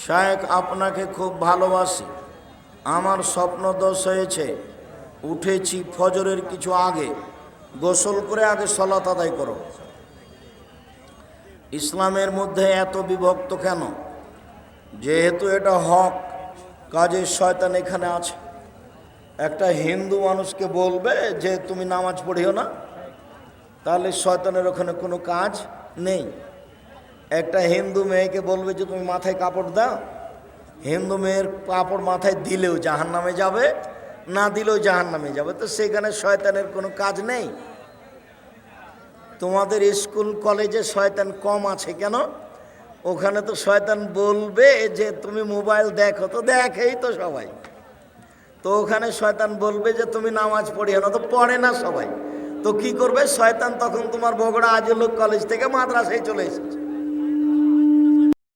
শায়েখ আপনাকে খুব ভালোবাসি, আমার স্বপ্নদোষ হয়েছে, উঠেছি ফজরের কিছু আগে, গোসল করে আগে সালাত আদায় করো। ইসলামের মধ্যে এত বিভক্ত কেন? যেহেতু এটা হক, কাজে শয়তান এখানে আছে। একটা হিন্দু মানুষকে বলবে যে তুমি নামাজ পড়িও না, তাহলে শয়তানের ওখানে কোনো কাজ নেই। একটা হিন্দু মেয়েকে বলবে যে তুমি মাথায় কাপড় দাও, হিন্দু মেয়ের কাপড় মাথায় দিলেও জাহান্নামে যাবে, না দিলেও জাহান্নামে যাবে। তো সেখানে শয়তানের কোনো কাজ নেই। তোমাদের স্কুল কলেজে শয়তান কম আছে কেন? ওখানে তো শয়তান বলবে যে তুমি মোবাইল দেখো, তো দেখেই তো সবাই। তো ওখানে শয়তান বলবে যে তুমি নামাজ পড়িও না, তো পড়ে না সবাই। তো কি করবে শয়তান? তখন তোমার বগুড়া আজিলুক কলেজ থেকে মাদ্রাসায় চলে এসেছে।